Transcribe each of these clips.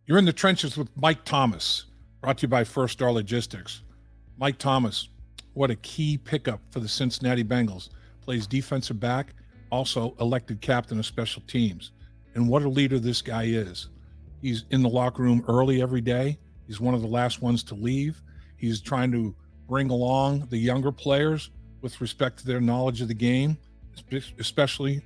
You're in the trenches with Mike Thomas, brought to you by First Star Logistics. Mike Thomas, what a key pickup for the Cincinnati Bengals. Plays defensive back, also elected captain of special teams. And what a leader this guy is. He's in the locker room early every day. He's one of the last ones to leave. He's trying to bring along the younger players with respect to their knowledge of the game, especially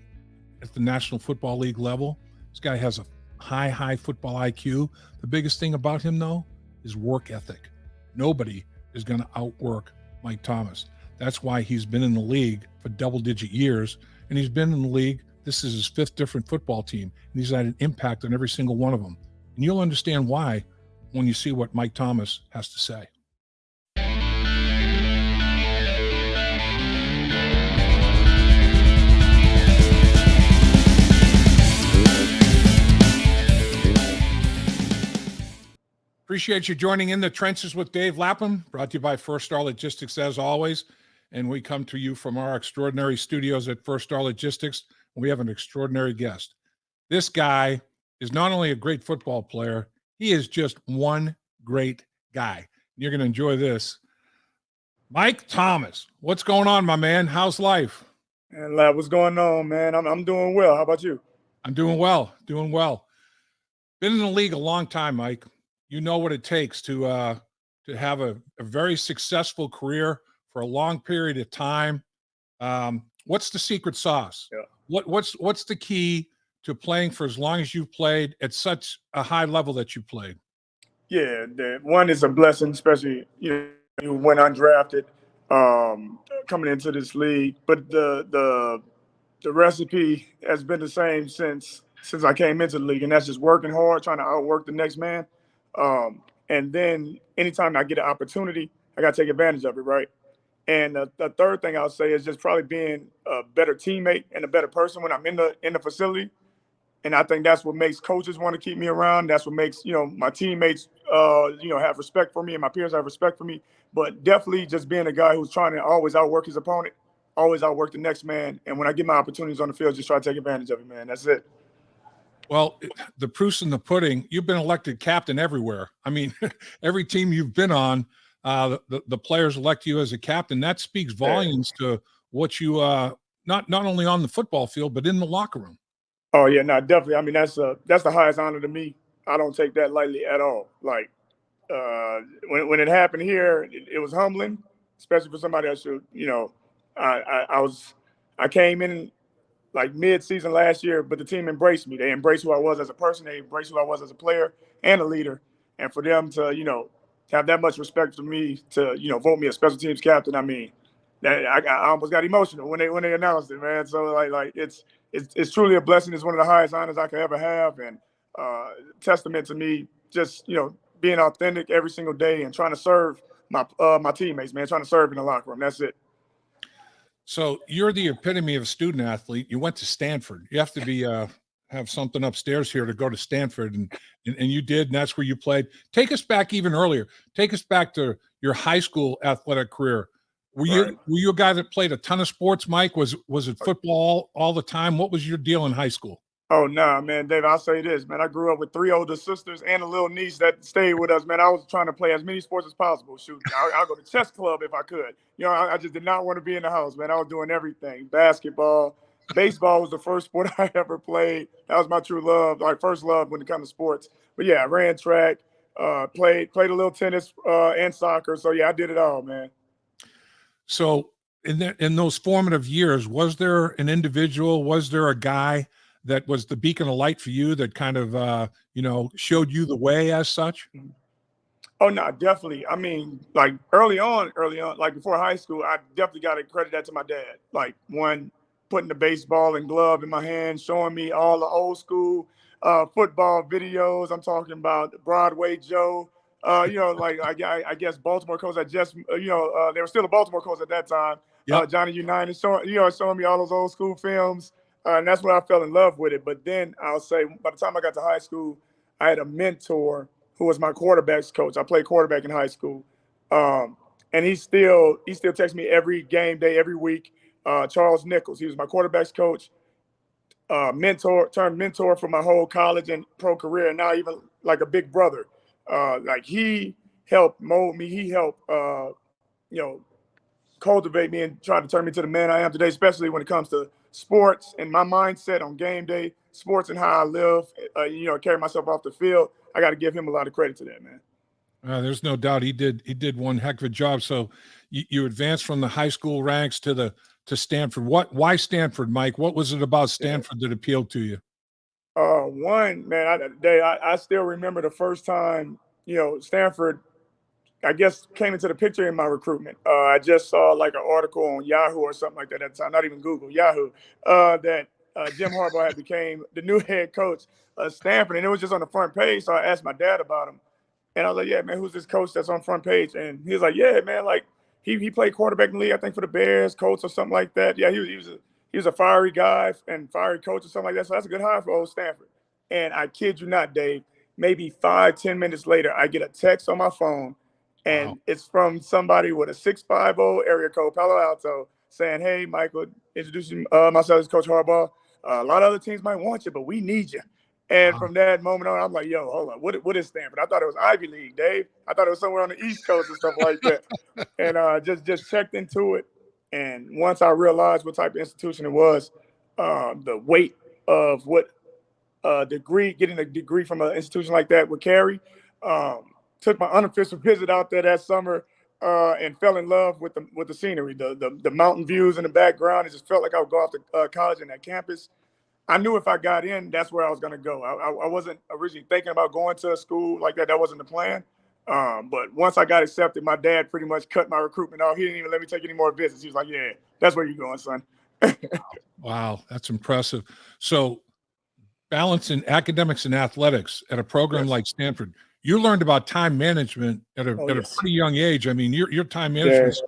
at the National Football League level. This guy has a high football IQ. The biggest thing about him, though, is work ethic. Nobody is going to outwork Mike Thomas. That's why he's been in the league for double-digit years, and he's been in the league. This is his fifth different football team, and he's had an impact on every single one of them. And you'll understand why when you see what Mike Thomas has to say. Appreciate you joining in the trenches with Dave Lapham, brought to you by First Star Logistics as always. And we come to you from our extraordinary studios at First Star Logistics. We have an extraordinary guest. This guy is not only a great football player, he is just one great guy. You're going to enjoy this. Mike Thomas, what's going on, my man? How's life? And what's going on, man? I'm doing well. How about you? I'm doing well, Been in the league a long time, Mike. You know what it takes to have a very successful career for a long period of time. What's the secret sauce? Yeah. What's the key to playing for as long as you've played at such a high level that you played? Yeah, one is a blessing, especially you went undrafted coming into this league. But the recipe has been the same since I came into the league, and that's just working hard, trying to outwork the next man. And then anytime I get an opportunity, I got to take advantage of it, right? And the third thing I'll say is just probably being a better teammate and a better person when I'm in the facility. And I think that's what makes coaches want to keep me around. That's what makes, my teammates, have respect for me, and my peers have respect for me. But definitely just being a guy who's trying to always outwork his opponent, always outwork the next man. And when I get my opportunities on the field, just try to take advantage of it, man. That's it. Well, the proof's in the pudding. You've been elected captain everywhere. I mean, every team you've been on, the players elect you as a captain. That speaks volumes to what you not only on the football field, but in the locker room. Oh yeah, no, definitely. I mean, that's the highest honor to me. I don't take that lightly at all. Like when it happened here, it was humbling, especially for somebody that should, I came in like mid-season last year, but the team embraced me. They embraced who I was as a person. They embraced who I was as a player and a leader. And for them to, have that much respect for me to, vote me a special teams captain, I mean, that I almost got emotional when they announced it, man. So like it's truly a blessing. It's one of the highest honors I could ever have, and testament to me just being authentic every single day and trying to serve my teammates, man. Trying to serve in the locker room. That's it. So you're the epitome of a student athlete. You went to Stanford. You have to be have something upstairs here to go to Stanford, and you did, and that's where you played. Take us back even earlier. Take us back to your high school athletic career. Were you a guy that played a ton of sports, Mike? Was it football all the time? What was your deal in high school? Oh, nah, man, Dave, I'll say this, man. I grew up with 3 older sisters and a little niece that stayed with us, man. I was trying to play as many sports as possible. Shoot, I'll go to chess club if I could. I just did not want to be in the house, man. I was doing everything. Basketball, baseball was the first sport I ever played. That was my true love, my first love when it comes to sports. But, yeah, I ran track, played a little tennis and soccer. So, yeah, I did it all, man. So in those formative years, was there an individual, was there a guy that was the beacon of light for you that kind of, showed you the way as such? Oh, no, definitely. I mean, like early on, like before high school, I definitely got to credit that to my dad. Like putting the baseball and glove in my hand, showing me all the old school football videos. I'm talking about Broadway Joe. I guess Baltimore Colts had just, they were still the Baltimore Colts at that time. Yep. Johnny Unitas, showing me all those old school films. And that's when I fell in love with it. But then I'll say by the time I got to high school, I had a mentor who was my quarterback's coach. I played quarterback in high school. And he still texts me every game day, every week. Charles Nichols, he was my quarterback's coach, turned mentor for my whole college and pro career. And now even like a big brother. Like he helped mold me. He helped, you know, cultivate me and try to turn me to the man I am today, especially when it comes to sports and my mindset on game day, sports and how I live, you know, carry myself off the field. I got to give him a lot of credit to that, man. There's no doubt he did one heck of a job. So you advanced from the high school ranks to Stanford. Why Stanford, Mike? What was it about Stanford that appealed to you? One, man, I still remember the first time, you know, Stanford, I guess, came into the picture in my recruitment. I just saw like an article on Yahoo or something like that at the time, not even Google, Yahoo, that Jim Harbaugh had became the new head coach of Stanford, and it was just on the front page. So I asked my dad about him, and I was like, "Yeah, man, who's this coach that's on front page?" And he was like, "Yeah, man, like he played quarterback in the league, I think for the Bears, Colts or something like that. Yeah, he was a fiery guy and fiery coach or something like that. So that's a good hire for old Stanford." And I kid you not, Dave, maybe 5-10 minutes later, I get a text on my phone, Wow. and it's from somebody with a 650 area code, Palo Alto, saying, "Hey, Michael, introducing myself as Coach Harbaugh. A lot of other teams might want you, but we need you." And Wow. from that moment on, I'm like, "Yo, hold on, what is Stanford?" I thought it was Ivy League, Dave. I thought it was somewhere on the East Coast and stuff like that. And just checked into it. And once I realized what type of institution it was, the weight of what getting a degree from an institution like that would carry. Took my unofficial visit out there that summer and fell in love with the scenery, the mountain views in the background. It just felt like I would go off to college in that campus. I knew if I got in, that's where I was going to go. I wasn't originally thinking about going to a school like that. That wasn't the plan. But once I got accepted, my dad pretty much cut my recruitment off. He didn't even let me take any more visits. He was like, "Yeah, that's where you're going, son." Wow, that's impressive. So balancing academics and athletics at a program Yes. like Stanford, you learned about time management Oh, at a yes. pretty young age. I mean, your time Yeah. management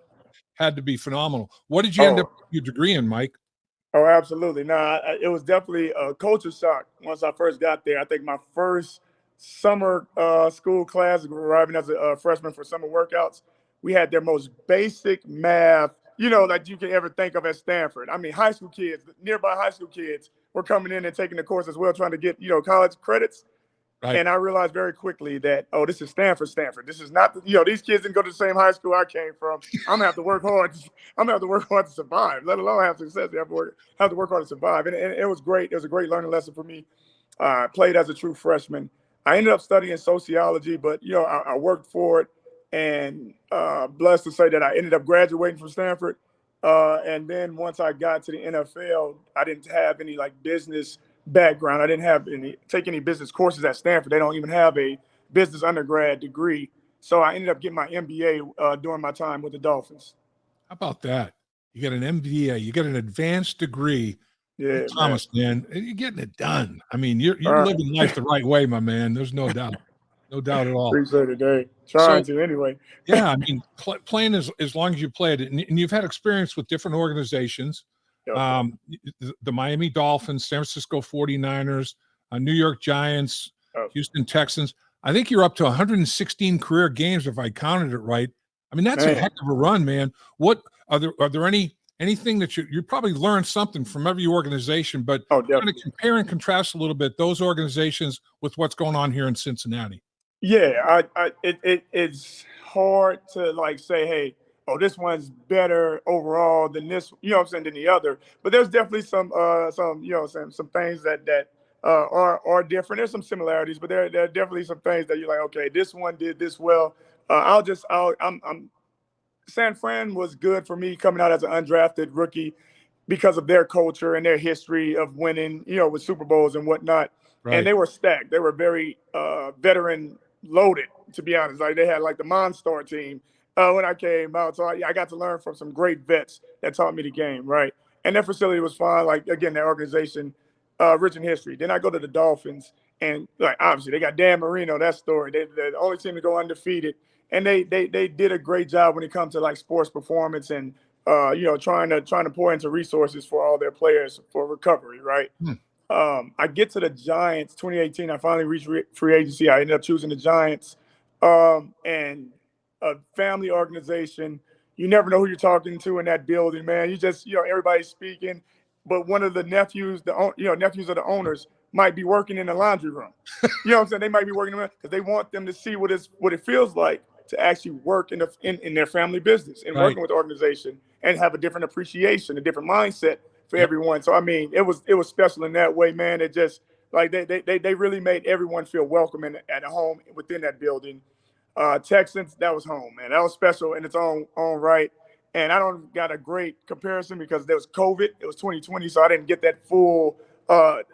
had to be phenomenal. What did you end up Oh, with your degree in, Mike? Oh, absolutely. No, it was definitely a culture shock once I first got there. I think my first summer school class, arriving as a freshman for summer workouts, we had their most basic math, you know, that you can ever think of at Stanford. I mean, high school kids, nearby high school kids were coming in and taking the course as well, trying to get, you know, college credits. Right. And I realized very quickly that, oh, this is Stanford. This is not, you know, these kids didn't go to the same high school I came from. I'm gonna have to work hard. I'm gonna have to work hard to survive, let alone have success. You have to work hard to survive. And it was great. It was a great learning lesson for me. I played as a true freshman. I ended up studying sociology, but you know, I worked for it, and blessed to say that I ended up graduating from Stanford. And then once I got to the NFL, I didn't have any like business background. I didn't have take any business courses at Stanford. They don't even have a business undergrad degree. So I ended up getting my MBA during my time with the Dolphins. How about that? You get an MBA, you get an advanced degree. Yeah, man. Thomas, man, you're getting it done. I mean, you're All living life the right way, my man. There's no doubt. No doubt at all. Appreciate it, Dave. So, Trying to anyway. yeah, I mean, playing as long as you played, and you've had experience with different organizations, Yep. the Miami Dolphins, San Francisco 49ers, New York Giants, Oh, Houston Texans. I think you're up to 116 career games if I counted it right. I mean, that's a man. heck of a run, man. What are there anything that you probably learned something from every organization, but Oh, kind of definitely. compare and contrast a little bit those organizations with what's going on here in Cincinnati. Yeah, it's hard to like say, hey, oh, this one's better overall than this, you know what I'm saying, than the other. But there's definitely some, you know, some things that are different. There's some similarities, but there are definitely some things that you're like, okay, this one did this well. I'm San Fran was good for me coming out as an undrafted rookie because of their culture and their history of winning, you know, with Super Bowls and whatnot. And Right. they were stacked. They were very veteran loaded, to be honest. Like they had like the Monstar team when I came out. So I got to learn from some great vets that taught me the game, right? And their facility was fine. Like, again, their organization, rich in history. Then I go to the Dolphins, and like obviously they got Dan Marino, that story. They're the only team to go undefeated. And they did a great job when it comes to like sports performance and you know, trying to pour into resources for all their players for recovery, right? Hmm. I get to the Giants 2018. I finally reached free agency. I ended up choosing the Giants, and a family organization. You never know who you're talking to in that building, man. You just, you know, everybody's speaking. But one of the nephews, nephews of the owners, might be working in the laundry room. You know what I'm saying? They might be working because they want them to see what it feels like to actually work in their family business and Right. working with the organization and have a different appreciation, a different mindset for Yep. everyone. So I mean, it was special in that way, man. It just like they really made everyone feel welcome and at home within that building. Texans, that was home, man. That was special in its own right. And I don't got a great comparison because there was COVID. It was 2020, so I didn't get that full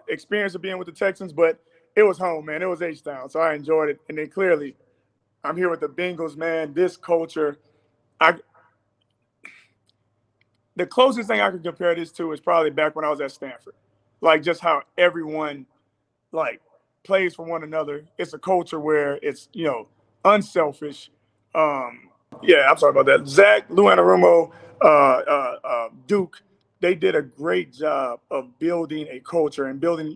experience of being with the Texans. But it was home, man. It was H-Town, so I enjoyed it. And then clearly, I'm here with the Bengals, man. This culture, the closest thing I could compare this to is probably back when I was at Stanford. Like just how everyone like plays for one another. It's a culture where it's, unselfish. Yeah, I'm sorry about that. Zach, Lou Anarumo, Duke, they did a great job of building a culture and building,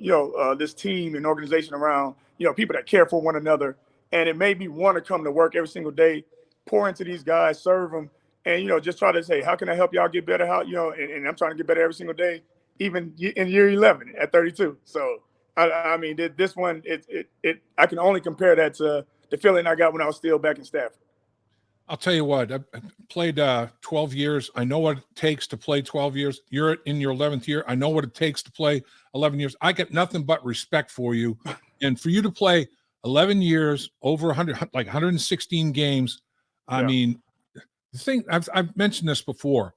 this team and organization around, people that care for one another. And it made me want to come to work every single day, pour into these guys, serve them, and, just try to say, how can I help y'all get better? How, and I'm trying to get better every single day, even in year 11 at 32. So, I mean, this one, I can only compare that to the feeling I got when I was still back in Stanford. I'll tell you what, I played 12 years. I know what it takes to play 12 years. You're in your 11th year. I know what it takes to play 11 years. I get nothing but respect for you. And for you to play 11 years, over 100, like 116 games, I mean, the thing, I've mentioned this before.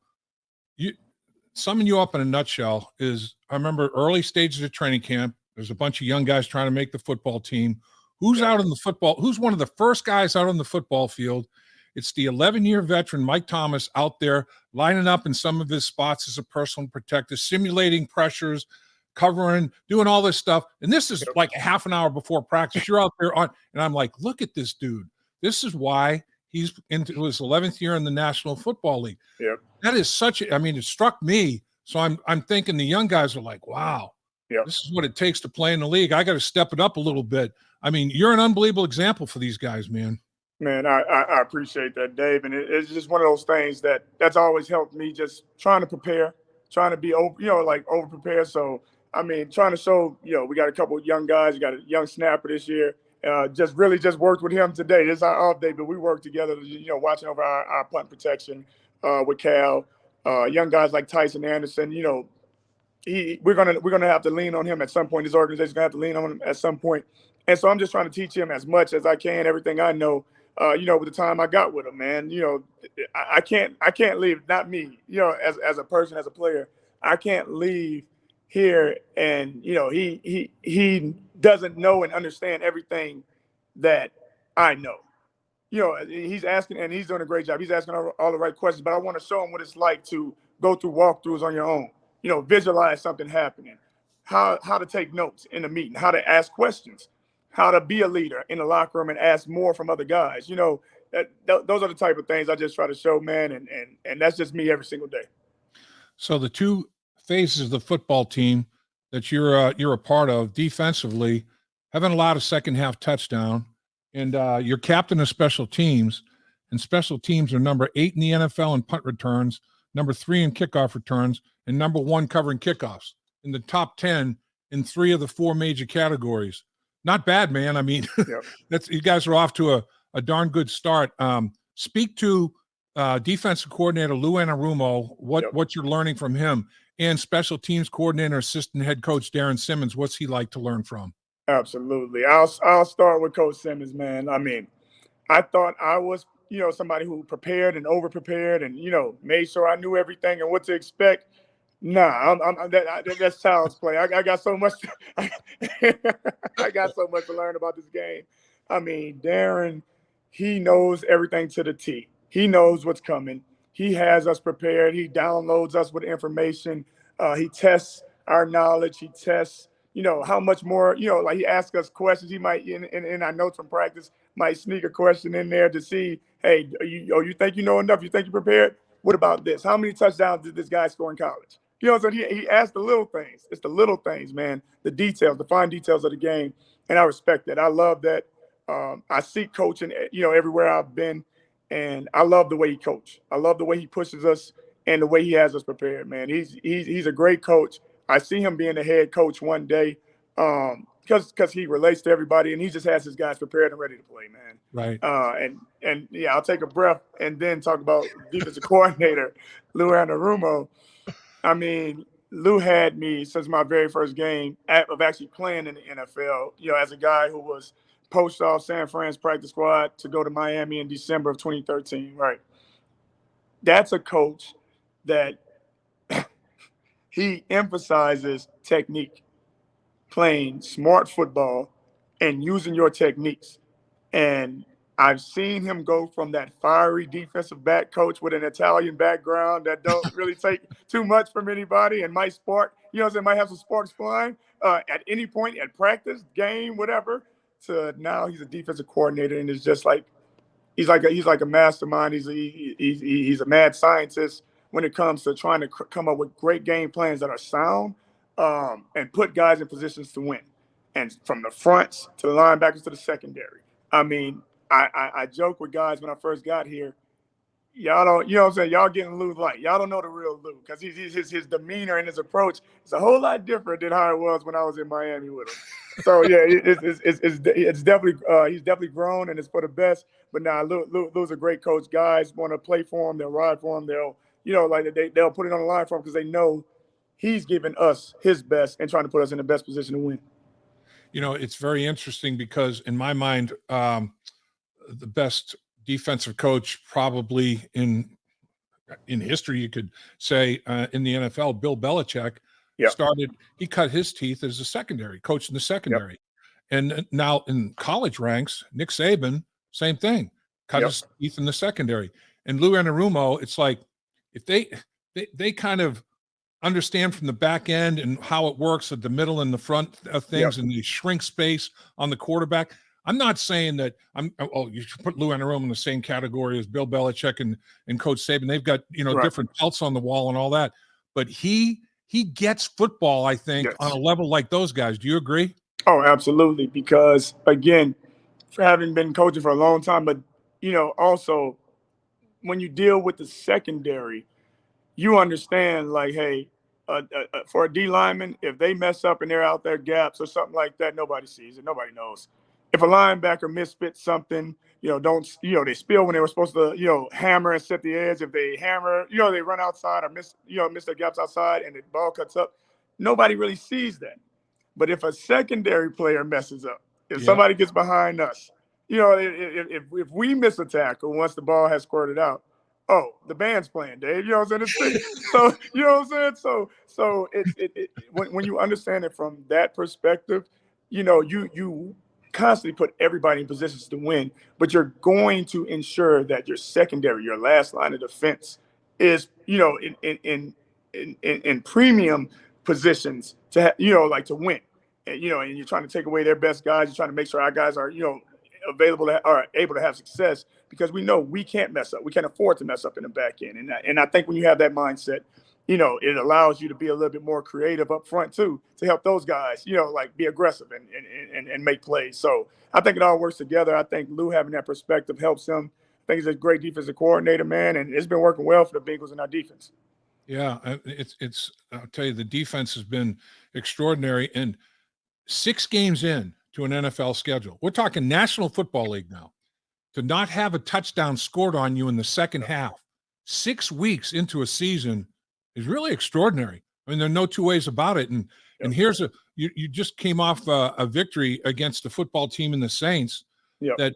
Summing you up in a nutshell is, I remember early stages of training camp, there's a bunch of young guys trying to make the football team. Who's one of the first guys out on the football field? It's the 11-year veteran, Mike Thomas, out there lining up in some of his spots as a personal protector, simulating pressures, covering, doing all this stuff. And this is like a half an hour before practice. You're out there and I'm like, look at this dude. This is why he's into his 11th year in the National Football League. Yep. That is it struck me. So I'm thinking the young guys are like, wow, this is what it takes to play in the league. I got to step it up a little bit. I mean, you're an unbelievable example for these guys, man. Man, I appreciate that, Dave. And it's just one of those things that's always helped me just trying to prepare, trying to be, over prepared. So, I mean, trying to show, we got a couple of young guys. We got a young snapper this year. Just worked with him today. This is our off day, but we worked together, watching over our punt protection with Cal. Young guys like Tyson Anderson, we're gonna have to lean on him at some point. This organization's gonna have to lean on him at some point. And so I'm just trying to teach him as much as I can, everything I know. With the time I got with him, man, I can't leave. Not me, as a person, as a player, I can't leave here. And he doesn't know and understand everything that I know. He's asking, and he's doing a great job. He's asking all the right questions, but I want to show him what it's like to go through walkthroughs on your own. Visualize something happening, how to take notes in a meeting, how to ask questions, how to be a leader in the locker room and ask more from other guys. Those are the type of things I just try to show, man. And that's just me every single day. So the two phases of the football team that you're a part of defensively haven't allowed a second half touchdown, and you're captain of special teams, and special teams are number 8 in the NFL in punt returns, number 3 in kickoff returns, and number 1 covering kickoffs, in the top 10 in 3 of the 4 major categories. Not bad, man. I mean, you guys are off to a darn good start. Speak to defensive coordinator Lou Anarumo, what you're learning from him, and special teams coordinator, assistant head coach Darren Simmons. What's he like to learn from? Absolutely. I'll start with Coach Simmons, man. I mean, I thought I was, somebody who prepared and over-prepared and, made sure I knew everything and what to expect. Nah, that's child's play. I got so much. I got so much to learn about this game. I mean, Darren, he knows everything to the T. He knows what's coming. He has us prepared. He downloads us with information. He tests our knowledge. He tests, how much more. Like he asks us questions. He might, in our notes from practice, might sneak a question in there to see, hey, you think you know enough? You think you're prepared? What about this? How many touchdowns did this guy score in college? So he asked the little things. It's the little things, man, the details, the fine details of the game. And I respect that. I love that. I see coaching, everywhere I've been. And I love the way he coaches. I love the way he pushes us and the way he has us prepared, man. He's a great coach. I see him being the head coach one day. Because he relates to everybody and he just has his guys prepared and ready to play, man. Right. And yeah, I'll take a breath and then talk about defensive coordinator Lou Anarumo. I mean, Lou had me since my very first game of actually playing in the NFL, as a guy who was poached off San Fran's practice squad to go to Miami in December of 2013, right? That's a coach that he emphasizes technique, playing smart football and using your techniques. And I've seen him go from that fiery defensive back coach with an Italian background that don't really take too much from anybody and might spark, might have some sparks flying at any point at practice, game, whatever, to now he's a defensive coordinator and it's just like he's like a mastermind. He's a mad scientist when it comes to trying to come up with great game plans that are sound and put guys in positions to win. And from the fronts to the linebackers to the secondary. I mean, I joke with guys when I first got here. Y'all don't, what I'm saying? Y'all getting Lou light. Y'all don't know the real Lou because his demeanor and his approach is a whole lot different than how it was when I was in Miami with him. So yeah, it's definitely he's definitely grown and it's for the best. But now Lou's a great coach. Guys want to play for him. They'll ride for him. They'll they'll put it on the line for him because they know he's giving us his best and trying to put us in the best position to win. It's very interesting because in my mind, the best defensive coach probably in history, you could say in the NFL, Bill Belichick he cut his teeth as a secondary coach in the secondary. And now in college ranks, Nick Saban, same thing, cut his teeth in the secondary. And Lou Anarumo, it's like if they kind of understand from the back end and how it works at the middle and the front of things and they shrink space on the quarterback. I'm not saying that you should put Lou Anarumo in the same category as Bill Belichick and Coach Saban. They've got, different belts on the wall and all that, but he gets football, I think, on a level like those guys. Do you agree? Oh, absolutely. Because again, for having been coaching for a long time, but also when you deal with the secondary, you understand, like, hey, for a D lineman, if they mess up and they're out there gaps or something like that, nobody sees it. Nobody knows. If a linebacker misfits something, they spill when they were supposed to, hammer and set the edge. If they hammer, they run outside or miss their gaps outside and the ball cuts up, nobody really sees that. But if a secondary player messes up, if somebody gets behind us, if we miss a tackle once the ball has squirted out, oh, the band's playing, Dave. You know what I'm saying? So you know what I'm saying? So when you understand it from that perspective, you constantly put everybody in positions to win, but you're going to ensure that your secondary, your last line of defense, is in premium positions to to win. And and you're trying to take away their best guys. You're trying to make sure our guys are available are able to have success because we know we can't mess up. We can't afford to mess up in the back end. And I think when you have that mindset, it allows you to be a little bit more creative up front too, to help those guys, be aggressive and make plays. So I think it all works together. I think Lou having that perspective helps him. I think he's a great defensive coordinator, man, and it's been working well for the Bengals and our defense. Yeah, it's I'll tell you, the defense has been extraordinary. And 6 games in to an NFL schedule, we're talking National Football League now, to not have a touchdown scored on you in the second half, 6 weeks into a season is really extraordinary. I mean, there are no two ways about it. And here's you just came off a victory against the football team in the Saints that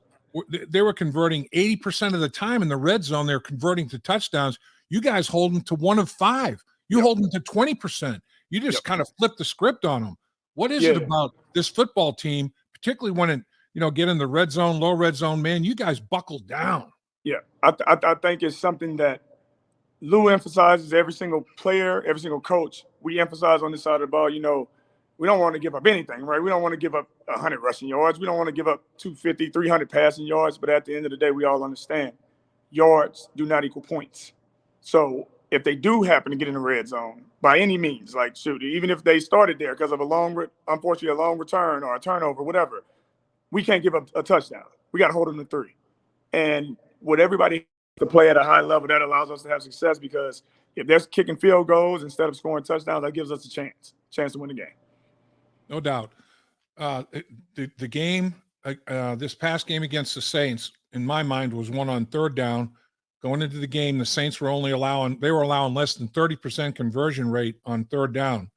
they were converting 80% of the time in the red zone. They're converting to touchdowns. You guys hold them to 1 of 5. You hold them to 20%. You just kind of flip the script on them. What is it about this football team, particularly when it, get in the red zone, low red zone, man, you guys buckled down. Yeah, I think it's something that Lou emphasizes. Every single player, every single coach, we emphasize on this side of the ball, we don't want to give up anything, right? We don't want to give up 100 rushing yards. We don't want to give up 250, 300 passing yards. But at the end of the day, we all understand yards do not equal points. So if they do happen to get in the red zone by any means, like shoot, even if they started there because of unfortunately a long return or a turnover, whatever, we can't give up a touchdown. We got to hold them to 3. And with everybody to play at a high level, that allows us to have success because if they're kicking field goals instead of scoring touchdowns, that gives us a chance to win the game. No doubt. The game, this past game against the Saints, in my mind, was won on third down. Going into the game, the Saints were allowing less than 30% conversion rate on third down,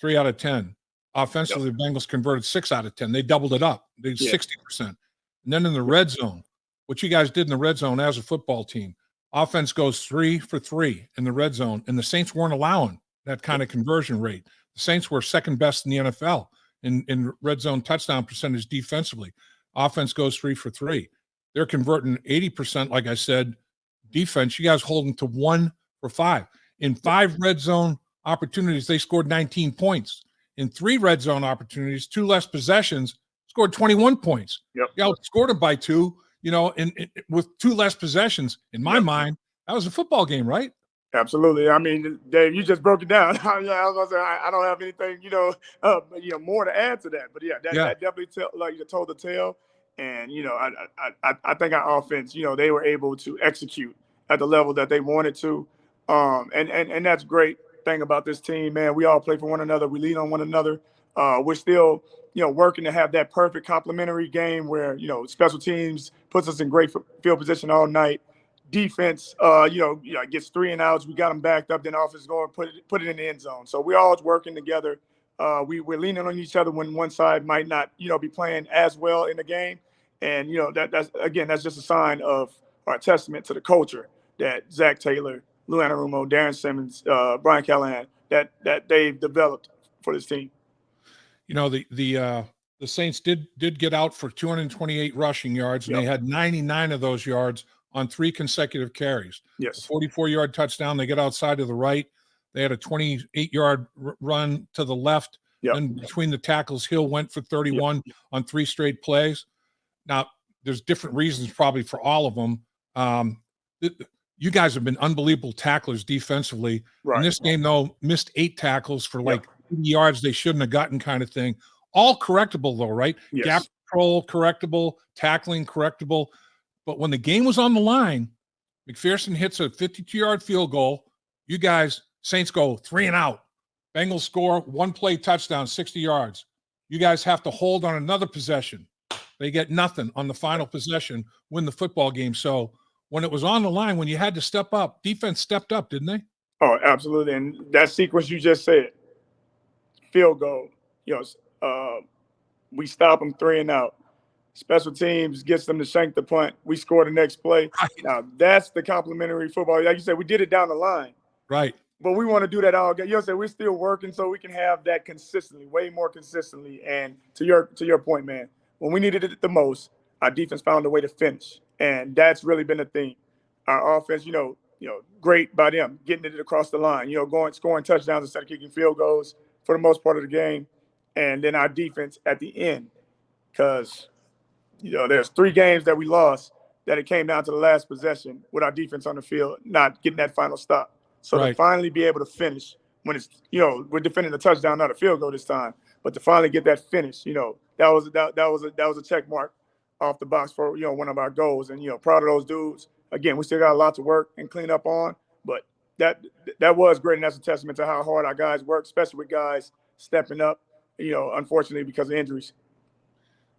3 out of 10. Offensively, the Bengals converted 6 out of 10. They doubled it up. They 60%. And then in the red zone, what you guys did in the red zone as a football team, offense goes 3 for 3 in the red zone, and the Saints weren't allowing that kind of conversion rate. The Saints were second best in the NFL in red zone touchdown percentage defensively. Offense goes 3 for 3. They're converting 80%, like I said, defense. You guys hold them to 1 for 5. In 5 red zone opportunities, they scored 19 points. In 3 red zone opportunities, 2 less possessions, scored 21 points. You outscored them by 2, with 2 less possessions. In my mind, that was a football game, right? Absolutely. I mean, Dave, you just broke it down. I was gonna say I don't have anything, more to add to that. But that definitely told the tale. And I think our offense, they were able to execute at the level that they wanted to. And that's great thing about this team, man. We all play for one another. We lean on one another. We're still, working to have that perfect complementary game where, special teams puts us in great field position all night. Defense, gets 3 and outs. We got them backed up. Then offense going put it in the end zone. So we're all working together. We're leaning on each other when one side might not, be playing as well in the game. And that's just a sign of our testament to the culture that Zach Taylor, Lou Anarumo, Darren Simmons, Brian Callahan that they've developed for this team. The Saints did get out for 228 rushing yards, and they had 99 of those yards on 3 consecutive carries. Yes. A 44-yard touchdown. They get outside to the right. They had a 28-yard run to the left. And between the tackles, Hill went for 31 on 3 straight plays. Now, there's different reasons probably for all of them. You guys have been unbelievable tacklers defensively. Right. In this game, though, missed 8 tackles for 80 yards they shouldn't have gotten kind of thing. All correctable, though, right? Yes. Gap control, correctable. Tackling, correctable. But when the game was on the line, McPherson hits a 52-yard field goal. You guys, Saints go 3 and out. Bengals score 1-play touchdown, 60 yards. You guys have to hold on another possession. They get nothing on the final possession, win the football game. So when it was on the line, when you had to step up, defense stepped up, didn't they? Oh, absolutely. And that sequence you just said, field goal, we stop them 3 and out. Special teams gets them to shank the punt. We score the next play. Right. Now, that's the complimentary football. Like you said, we did it down the line. Right. But we want to do that all game. We're still working so we can have that consistently, way more consistently. And to your point, man, when we needed it the most, our defense found a way to finish. And that's really been the thing. Our offense, great by them, getting it across the line, scoring touchdowns instead of kicking field goals for the most part of the game. And then our defense at the end, because there's 3 games that we lost that it came down to the last possession with our defense on the field not getting that final stop. So to finally be able to finish when it's, we're defending the touchdown, not a field goal this time, but to finally get that finish, that was a check mark off the box for, one of our goals. And, proud of those dudes. Again, we still got a lot to work and clean up on, but that was great. And that's a testament to how hard our guys work, especially with guys stepping up, unfortunately because of injuries.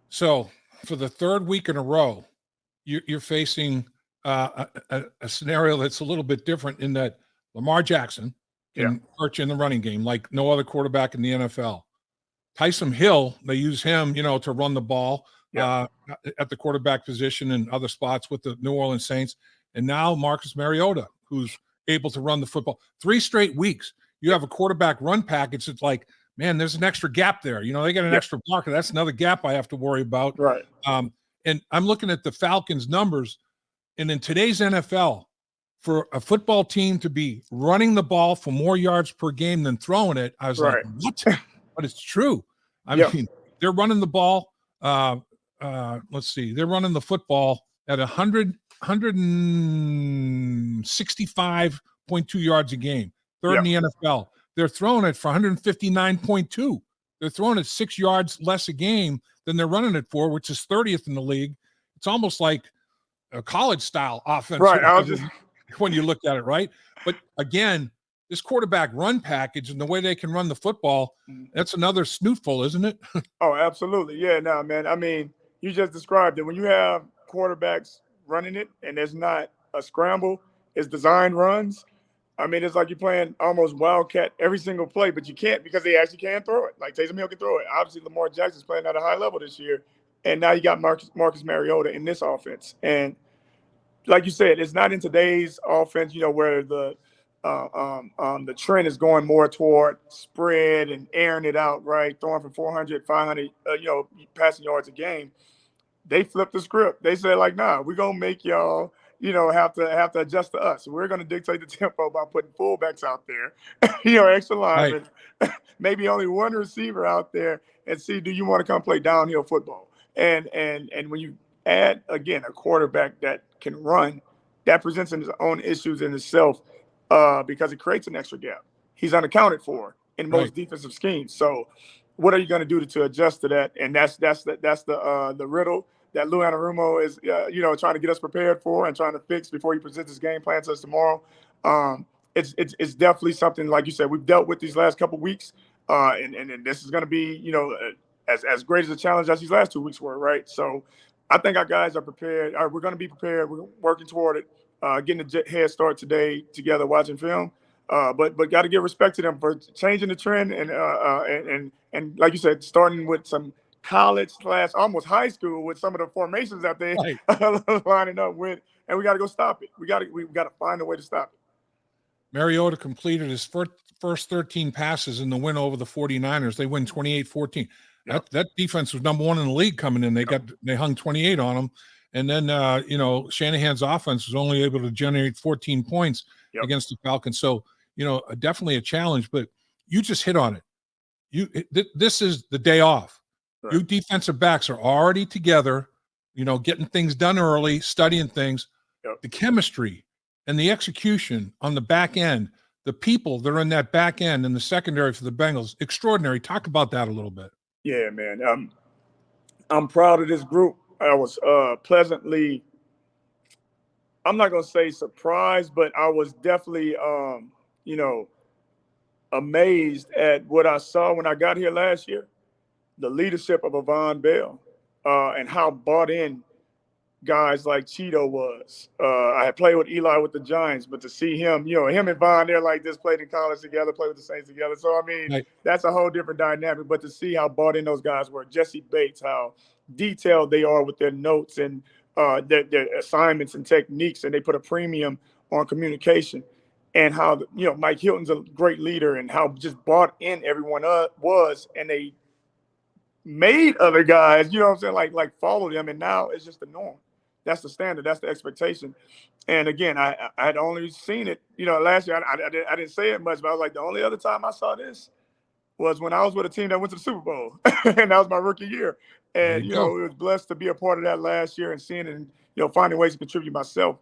So for the 3rd week in a row, you're facing a scenario that's a little bit different in that Lamar Jackson can hurt you in the running game like no other quarterback in the NFL. Taysom Hill, they use him, to run the ball at the quarterback position and other spots with the New Orleans Saints. And now Marcus Mariota, who's able to run the football. 3 straight weeks, you have a quarterback run package. It's like, man, there's an extra gap there. They got an extra blocker. That's another gap I have to worry about. Right. And I'm looking at the Falcons numbers. And in today's NFL, for a football team to be running the ball for more yards per game than throwing it, I was like, what? But it's true. I mean, they're running the ball. Let's see. They're running the football at 165.2 yards a game. 3rd in the NFL. They're throwing it for 159.2. They're throwing it 6 yards less a game than they're running it for, which is 30th in the league. It's almost like a college-style offense. Right. When you look at it, right? But again, this quarterback run package and the way they can run the football, that's another snootful, isn't it? Oh, absolutely. Yeah, no, man. I mean, you just described it. When you have quarterbacks running it and there's not a scramble, it's design runs. I mean, it's like you're playing almost wildcat every single play, but you can't because they actually can't throw it. Like Taysom Hill can throw it. Obviously, Lamar Jackson's playing at a high level this year, and now you got Marcus Mariota in this offense. And like you said, it's not in today's offense, where the trend is going more toward spread and airing it out, right? Throwing for 400, 500, passing yards a game. They flipped the script. They said, like, nah, we're going to make y'all, have to adjust to us. We're going to dictate the tempo by putting fullbacks out there, extra linemen, maybe only one receiver out there, and see, do you want to come play downhill football? And when you add, again, a quarterback that can run, that presents its own issues in itself because it creates an extra gap. He's unaccounted for in most defensive schemes. So what are you going to do to adjust to that? And that's the riddle that Lou Anarumo is, trying to get us prepared for and trying to fix before he presents his game plan to us tomorrow. It's definitely something, like you said, we've dealt with these last couple of weeks, and this is going to be, as great as a challenge as these last 2 weeks were, right? So I think our guys are prepared. We're going to be prepared. We're working toward it, getting a head start today together, watching film. But got to give respect to them for changing the trend and like you said, starting with some college / almost high school with some of the formations that they lining up with, and we got to go stop it. We got to find a way to stop it. Mariota completed his first 13 passes in the win over the 49ers. They win 28-14. Yep. That defense was number one in the league coming in. They hung 28 on them. And then, Shanahan's offense was only able to generate 14 points against the Falcons. So, definitely a challenge, but you just hit on it. This is the day off. Right. You defensive backs are already together, getting things done early, studying things. Yep. The chemistry and the execution on the back end, the people that are in that back end and the secondary for the Bengals, extraordinary. Talk about that a little bit. Yeah, man. I'm proud of this group. I was pleasantly, I'm not going to say surprised, but I was definitely, amazed at what I saw when I got here last year. The leadership of Von Bell and how bought in guys like Cheeto was. I had played with Eli with the Giants, but to see him, him and Von, they're like this, played in college together, played with the Saints together. So, I mean, That's a whole different dynamic. But to see how bought in those guys were, Jesse Bates, how detailed they are with their notes and their assignments and techniques, and they put a premium on communication. And how, Mike Hilton's a great leader and how just bought in everyone was, and they made other guys, like follow them. And now it's just the norm. That's the standard. That's the expectation. And again, I had only seen it, last year. I didn't say it much, but I was like, the only other time I saw this was when I was with a team that went to the Super Bowl, and that was my rookie year. And, it was blessed to be a part of that last year and seeing it and, finding ways to contribute myself.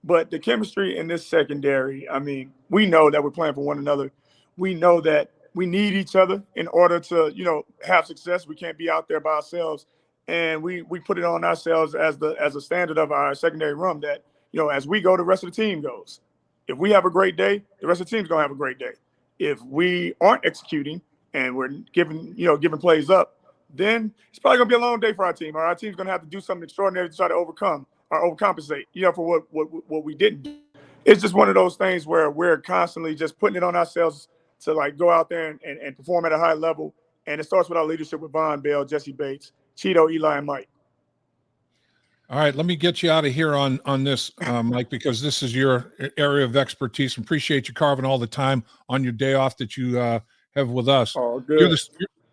But the chemistry in this secondary, I mean, we know that we're playing for one another. We know that we need each other in order to, have success. We can't be out there by ourselves. And we put it on ourselves as a standard of our secondary room that, as we go, the rest of the team goes. If we have a great day, the rest of the team's going to have a great day. If we aren't executing and we're giving plays up, then it's probably going to be a long day for our team. Our team's going to have to do something extraordinary to try to overcome or overcompensate, for what we didn't do. It's just one of those things where we're constantly just putting it on ourselves to go out there and perform at a high level. And it starts with our leadership with Von Bell, Jesse Bates, Cheeto, Eli, and Mike. All right, let me get you out of here on this, Mike, because this is your area of expertise. Appreciate you carving all the time on your day off that you have with us. Oh, good.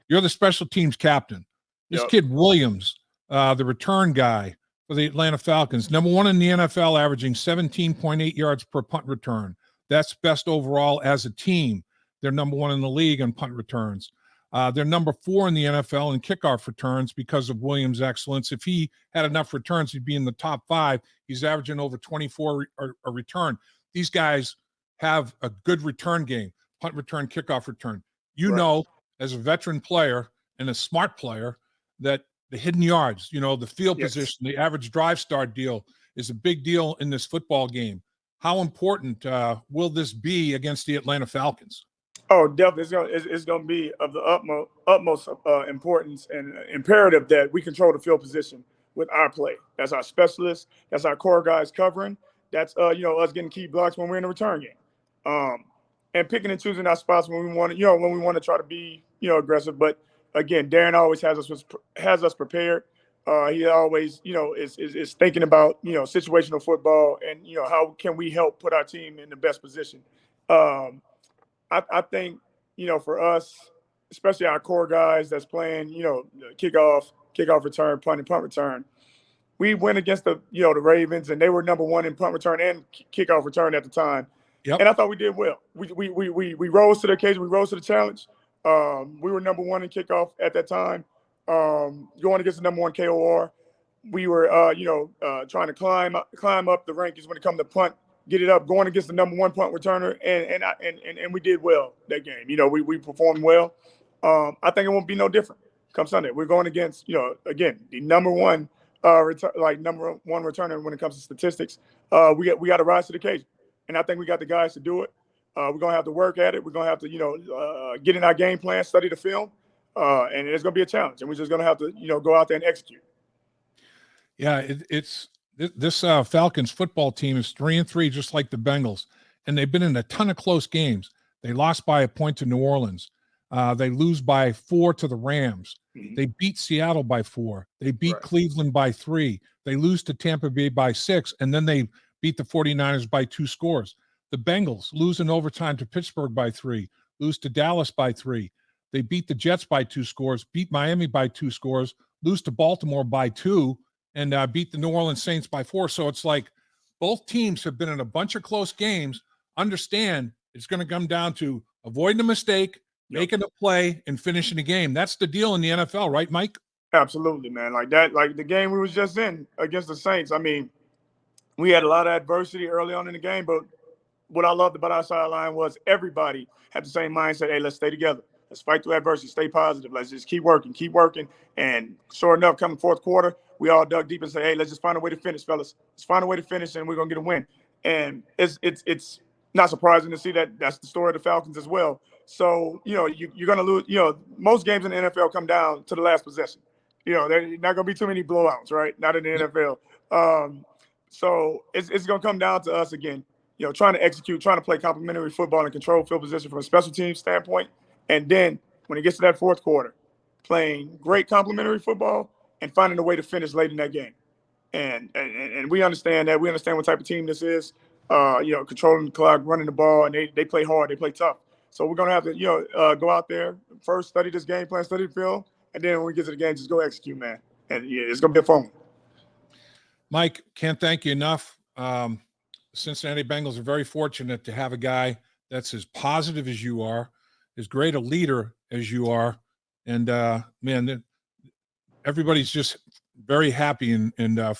You're the special teams captain. This kid Williams, the return guy for the Atlanta Falcons, number one in the NFL, averaging 17.8 yards per punt return. That's best overall as a team. They're number one in the league on punt returns. They're number 4 in the NFL in kickoff returns because of Williams' excellence. If he had enough returns, he'd be in the top 5. He's averaging over 24 a return. These guys have a good return game, punt return, kickoff return. Know, as a veteran player and a smart player, that the hidden yards, the field position, the average drive start deal is a big deal in this football game. How important will this be against the Atlanta Falcons? Oh, definitely. It's going to be of the utmost importance and imperative that we control the field position with our play. That's our specialists. That's our core guys covering. That's us getting key blocks when we're in the return game, and picking and choosing our spots when we want to when we want to try to be aggressive. But again, Darren always has us prepared. He always is thinking about situational football and how can we help put our team in the best position. I think, for us, especially our core guys that's playing, kickoff return, punt, and punt return, we went against the Ravens, and they were number one in punt return and kickoff return at the time. Yep. And I thought we did well. We rose to the occasion. We rose to the challenge. We were number one in kickoff at that time. Going against the number one KOR, we were, trying to climb up the rankings when it comes to punt. Get it up, going against the number one punt returner, and we did well that game. We performed well. I think it won't be no different come Sunday. We're going against, again, the number one number one returner when it comes to statistics. We got to rise to the occasion, and I think we got the guys to do it. We're gonna have to work at it. We're gonna have to, get in our game plan, study the film, and it's gonna be a challenge. And we're just gonna have to, go out there and execute. Yeah, this Falcons football team is 3-3, just like the Bengals, and they've been in a ton of close games. They lost by a point to New Orleans. They lose by 4 to the Rams. Mm-hmm. They beat Seattle by 4. They beat Cleveland by 3. They lose to Tampa Bay by 6, and then they beat the 49ers by 2 scores. The Bengals lose in overtime to Pittsburgh by 3, lose to Dallas by 3. They beat the Jets by 2 scores, beat Miami by 2 scores, lose to Baltimore by 2, and beat the New Orleans Saints by 4. So it's like both teams have been in a bunch of close games. Understand it's going to come down to avoiding a mistake, making a play, and finishing the game. That's the deal in the NFL, right, Mike? Absolutely, man. Like that, like the game we was just in against the Saints. I mean, we had a lot of adversity early on in the game, but what I loved about our sideline was everybody had the same mindset. Hey, let's stay together. Let's fight through adversity. Stay positive. Let's just keep working. And sure enough, coming fourth quarter, we all dug deep and said, hey, let's just find a way to finish, fellas. Let's find a way to finish, and we're going to get a win. And it's not surprising to see that that's the story of the Falcons as well. So, you're going to lose. Most games in the NFL come down to the last possession. There's not going to be too many blowouts, right? Not in the NFL. So it's going to come down to us again, trying to execute, trying to play complementary football and control field position from a special team standpoint. And then when it gets to that fourth quarter, playing great complementary football and finding a way to finish late in that game. And we understand that. We understand what type of team this is, controlling the clock, running the ball, and they play hard, they play tough. So we're going to have to, go out there, first study this game plan, study the film, and then when we get to the game, just go execute, man. And it's going to be a fun one. Mike, can't thank you enough. Cincinnati Bengals are very fortunate to have a guy that's as positive as you are, as great a leader as you are. And, man, everybody's just very happy and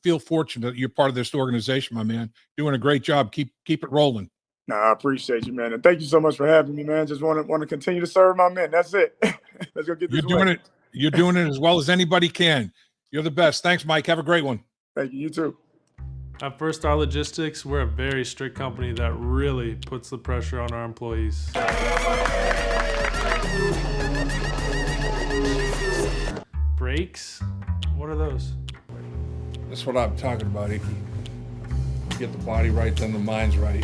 feel fortunate that you're part of this organization, my man. Doing a great job. Keep it rolling. No, I appreciate you, man. And thank you so much for having me, man. Just want to continue to serve my men. That's it. Let's go get this win. You're doing it as well as anybody can. You're the best. Thanks, Mike. Have a great one. Thank you. You too. At First Star Logistics, we're a very strict company that really puts the pressure on our employees. Breaks? What are those? That's what I'm talking about, Icky. Get the body right, then the mind's right.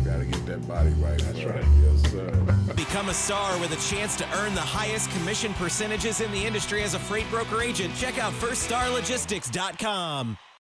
Gotta get that body right. That's right. Yes, sir. Become a star with a chance to earn the highest commission percentages in the industry as a freight broker agent. Check out firststarlogistics.com.